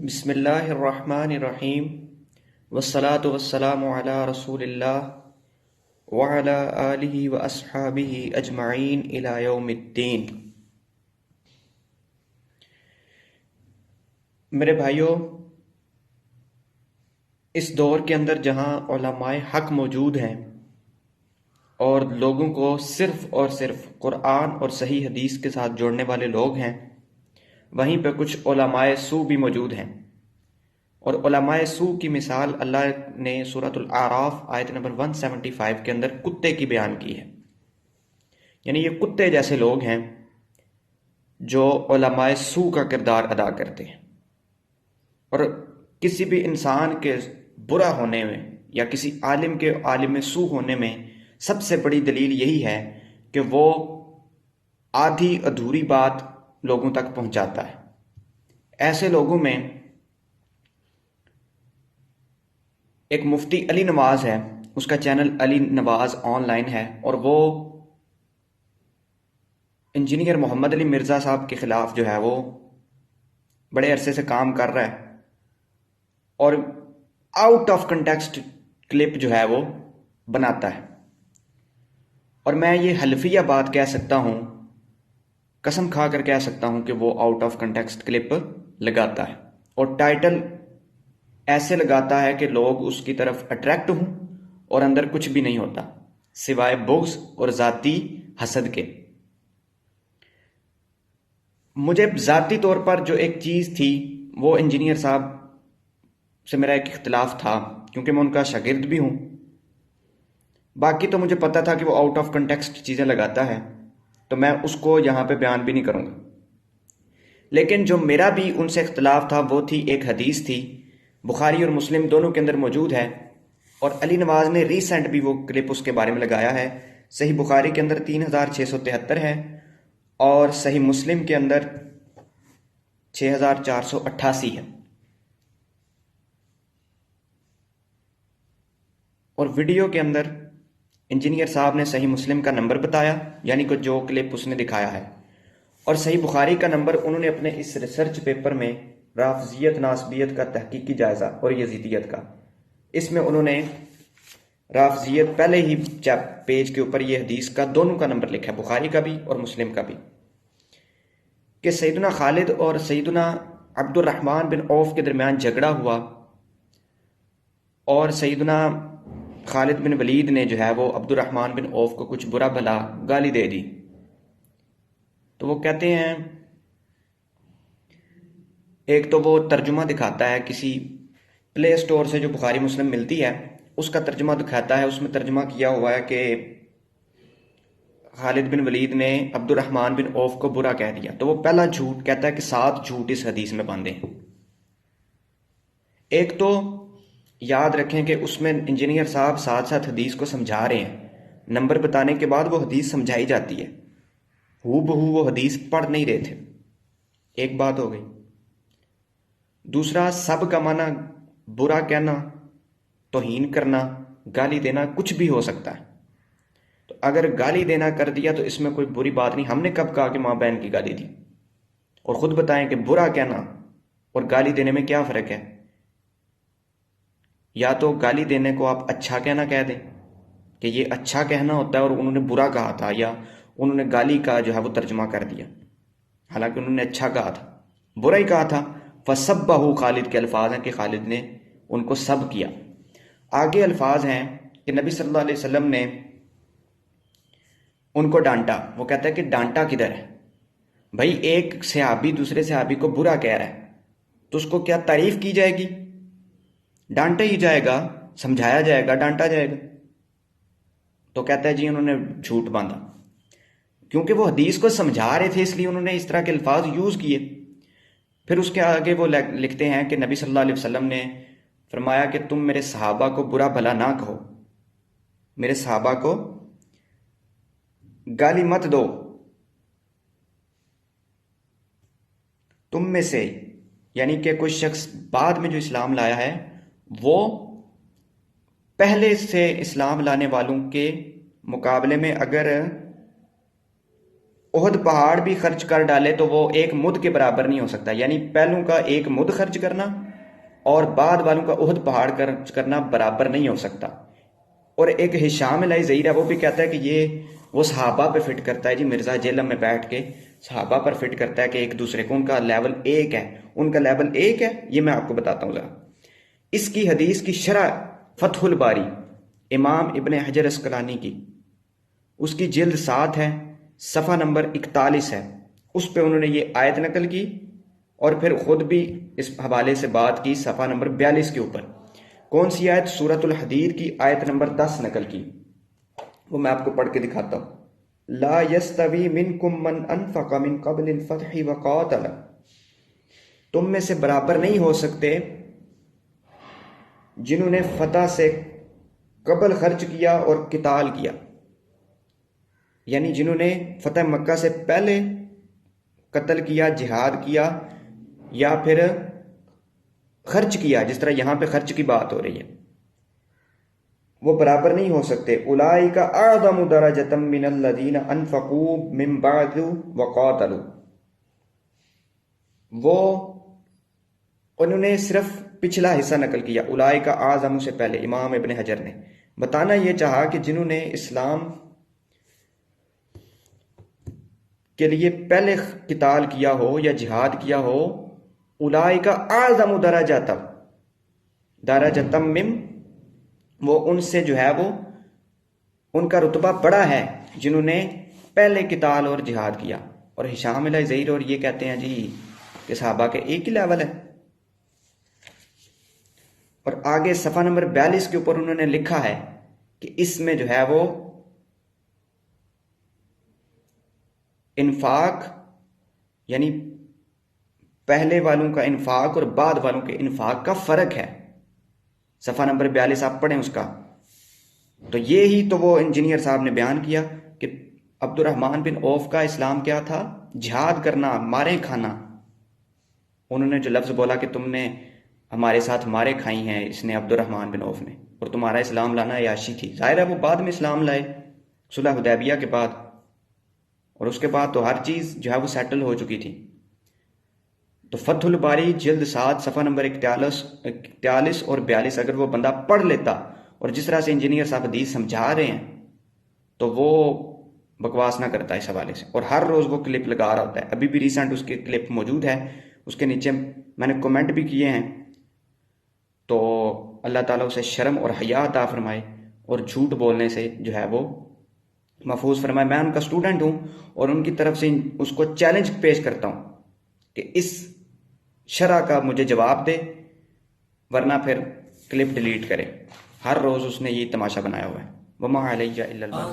بسم اللہ الرحمن الرحیم والصلاة والسلام علی رسول اللہ وعلی آلہ واصحابہ اجمعین الی یوم الدین۔ میرے بھائیوں، اس دور کے اندر جہاں علماء حق موجود ہیں اور لوگوں کو صرف اور صرف قرآن اور صحیح حدیث کے ساتھ جوڑنے والے لوگ ہیں، وہیں پہ کچھ علماء سو بھی موجود ہیں۔ اور علماء سو کی مثال اللہ نے سورۃ الاعراف آیت نمبر 175 کے اندر کتے کی بیان کی ہے۔ یعنی یہ کتے جیسے لوگ ہیں جو علماء سو کا کردار ادا کرتے ہیں، اور کسی بھی انسان کے برا ہونے میں یا کسی عالم کے عالم سو ہونے میں سب سے بڑی دلیل یہی ہے کہ وہ آدھی ادھوری بات لوگوں تک پہنچاتا ہے۔ ایسے لوگوں میں ایک مفتی علی نواز ہے، اس کا channel Ali Nawaz on line ہے، اور وہ انجینئر محمد علی مرزا صاحب کے خلاف جو ہے وہ بڑے عرصے سے کام کر رہا ہے، اور آؤٹ آف کنٹیکسٹ کلپ جو ہے وہ بناتا ہے۔ اور میں یہ حلفیہ بات کہہ سکتا ہوں، قسم کھا کر کہہ سکتا ہوں کہ وہ آؤٹ آف کنٹیکسٹ کلپ لگاتا ہے، اور ٹائٹل ایسے لگاتا ہے کہ لوگ اس کی طرف اٹریکٹ ہوں، اور اندر کچھ بھی نہیں ہوتا سوائے بغض اور ذاتی حسد کے۔ مجھے ذاتی طور پر جو ایک چیز تھی وہ انجینئر صاحب سے میرا ایک اختلاف تھا، کیونکہ میں ان کا شاگرد بھی ہوں۔ باقی تو مجھے پتا تھا کہ وہ آؤٹ آف کنٹیکسٹ چیزیں لگاتا ہے، تو میں اس کو یہاں پہ بیان بھی نہیں کروں گا۔ لیکن جو میرا بھی ان سے اختلاف تھا وہ تھی ایک حدیث تھی، بخاری اور مسلم دونوں کے اندر موجود ہے، اور علی نواز نے ریسنٹ بھی وہ کلپ اس کے بارے میں لگایا ہے۔ صحیح بخاری کے اندر 3673 ہے، اور صحیح مسلم کے اندر 6488 ہے۔ اور ویڈیو کے اندر انجینئر صاحب نے صحیح مسلم کا نمبر بتایا، یعنی کہ جو کلپ اس نے دکھایا ہے، اور صحیح بخاری کا نمبر انہوں نے اپنے اس ریسرچ پیپر میں رافضیت ناسبیت کا تحقیقی جائزہ اور یزیدیت کا، اس میں انہوں نے رافضیت پہلے ہی پیج کے اوپر یہ حدیث کا دونوں کا نمبر لکھا ہے، بخاری کا بھی اور مسلم کا بھی، کہ سیدنا خالد اور سیدنا عبد الرحمن بن عوف کے درمیان جھگڑا ہوا، اور سیدنا خالد بن ولید نے جو ہے وہ عبد الرحمن بن عوف کو کچھ برا بھلا گالی دے دی۔ تو وہ کہتے ہیں، ایک تو وہ ترجمہ دکھاتا ہے کسی پلے سٹور سے جو بخاری مسلم ملتی ہے، اس کا ترجمہ دکھاتا ہے، اس میں ترجمہ کیا ہوا ہے کہ خالد بن ولید نے عبد الرحمن بن عوف کو برا کہہ دیا۔ تو وہ پہلا جھوٹ کہتا ہے کہ 7 جھوٹ اس حدیث میں باندھے ہیں۔ ایک تو یاد رکھیں کہ اس میں انجینئر صاحب ساتھ ساتھ حدیث کو سمجھا رہے ہیں، نمبر بتانے کے بعد وہ حدیث سمجھائی جاتی ہے، ہو بہو وہ حدیث پڑھ نہیں رہے تھے۔ ایک بات ہو گئی۔ دوسرا، سب کا معنی برا کہنا، توہین کرنا، گالی دینا کچھ بھی ہو سکتا ہے۔ تو اگر گالی دینا کر دیا تو اس میں کوئی بری بات نہیں۔ ہم نے کب کہا کہ ماں بہن کی گالی دی؟ اور خود بتائیں کہ برا کہنا اور گالی دینے میں کیا فرق ہے؟ یا تو گالی دینے کو آپ اچھا کہنا کہہ دیں کہ یہ اچھا کہنا ہوتا ہے، اور انہوں نے برا کہا تھا، یا انہوں نے گالی کا جو ہے وہ ترجمہ کر دیا، حالانکہ انہوں نے اچھا کہا تھا، برا ہی کہا تھا۔ فَسَبَّهُ خالد کے الفاظ ہیں کہ خالد نے ان کو سب کیا۔ آگے الفاظ ہیں کہ نبی صلی اللہ علیہ وسلم نے ان کو ڈانٹا۔ وہ کہتا ہے کہ ڈانٹا کدھر ہے؟ بھائی ایک صحابی دوسرے صحابی کو برا کہہ رہا ہے تو اس کو کیا تعریف کی جائے گی؟ ڈانٹا ہی جائے گا، سمجھایا جائے گا، ڈانٹا جائے گا۔ تو کہتا ہے جی انہوں نے جھوٹ باندھا، کیونکہ وہ حدیث کو سمجھا رہے تھے اس لیے انہوں نے اس طرح کے الفاظ یوز کیے۔ پھر اس کے آگے وہ لکھتے ہیں کہ نبی صلی اللہ علیہ وسلم نے فرمایا کہ تم میرے صحابہ کو برا بھلا نہ کہو، میرے صحابہ کو گالی مت دو۔ تم میں سے یعنی کہ کوئی شخص بعد میں جو اسلام لایا ہے وہ پہلے سے اسلام لانے والوں کے مقابلے میں اگر احد پہاڑ بھی خرچ کر ڈالے تو وہ ایک مد کے برابر نہیں ہو سکتا، یعنی پہلوں کا ایک مد خرچ کرنا اور بعد والوں کا احد پہاڑ خرچ کرنا برابر نہیں ہو سکتا۔ اور ایک ہشام الزہیر ہے، وہ بھی کہتا ہے کہ یہ وہ صحابہ پہ فٹ کرتا ہے، جی مرزا جیلم میں بیٹھ کے صحابہ پر فٹ کرتا ہے کہ ایک دوسرے کو ان کا لیول ایک ہے، ان کا لیول ایک ہے۔ یہ میں آپ کو بتاتا ہوں ذرا۔ اس کی حدیث کی شرح فتح الباری امام ابن حجر اسقلانی کی، اس کی جلد 7 ہے، صفحہ نمبر 41 ہے، اس پہ انہوں نے یہ آیت نقل کی اور پھر خود بھی اس حوالے سے بات کی صفحہ نمبر 42 کے اوپر۔ کون سی آیت؟ سورۃ الحدید کی آیت نمبر 10 نقل کی، وہ میں آپ کو پڑھ کے دکھاتا ہوں۔ لا یستوی منکم من انفق من قبل الفتح وقاتل، تم میں سے برابر نہیں ہو سکتے جنہوں نے فتح سے قبل خرچ کیا اور قتال کیا، یعنی جنہوں نے فتح مکہ سے پہلے قتل کیا، جہاد کیا یا پھر خرچ کیا، جس طرح یہاں پہ خرچ کی بات ہو رہی ہے، وہ برابر نہیں ہو سکتے۔ اولئک اعظم درجۃ من الذین انفقوا من بعد وقاتلوا، وہ انہوں نے صرف پچھلا حصہ نقل کیا، اولئک اعظم سے پہلے امام ابن حجر نے بتانا یہ چاہا کہ جنہوں نے اسلام کے لیے پہلے قتال کیا ہو یا جہاد کیا ہو، اولئک اعظم درجۃ من، وہ ان سے جو ہے وہ ان کا رتبہ بڑا ہے جنہوں نے پہلے قتال اور جہاد کیا۔ اور ہشام الزہیر اور یہ کہتے ہیں جی کہ صحابہ کے ایک ہی لیول ہے۔ اور آگے صفحہ نمبر 42 کے اوپر انہوں نے لکھا ہے کہ اس میں جو ہے وہ انفاق، یعنی پہلے والوں کا انفاق اور بعد والوں کے انفاق کا فرق ہے۔ صفحہ نمبر 42 آپ پڑھیں اس کا۔ تو یہی تو وہ انجینئر صاحب نے بیان کیا کہ عبد الرحمن بن عوف کا اسلام کیا تھا؟ جہاد کرنا، ماریں کھانا۔ انہوں نے جو لفظ بولا کہ تم نے ہمارے ساتھ مارے کھائی ہیں، اس نے عبد الرحمن بن عوف نے، اور تمہارا اسلام لانا عیاشی تھی۔ ظاہر ہے وہ بعد میں اسلام لائے صلح حدیبیہ کے بعد، اور اس کے بعد تو ہر چیز جو ہے وہ سیٹل ہو چکی تھی۔ تو فتح الباری جلد 7 صفحہ نمبر 41 اور 42 اگر وہ بندہ پڑھ لیتا، اور جس طرح سے انجینئر صاحب حدیث سمجھا رہے ہیں تو وہ بکواس نہ کرتا اس حوالے سے، اور ہر روز وہ کلپ لگا رہا ہوتا ہے۔ ابھی بھی ریسنٹ اس کے کلپ موجود ہے، اس کے نیچے میں نے کمنٹ بھی کیے ہیں۔ تو اللہ تعالیٰ اسے شرم اور حیا عطا فرمائے اور جھوٹ بولنے سے جو ہے وہ محفوظ فرمائے۔ میں ان کا اسٹوڈنٹ ہوں اور ان کی طرف سے اس کو چیلنج پیش کرتا ہوں کہ اس شرح کا مجھے جواب دے، ورنہ پھر کلپ ڈیلیٹ کرے۔ ہر روز اس نے یہ تماشا بنایا ہوا ہے۔ وما علیہ الا البلاغ۔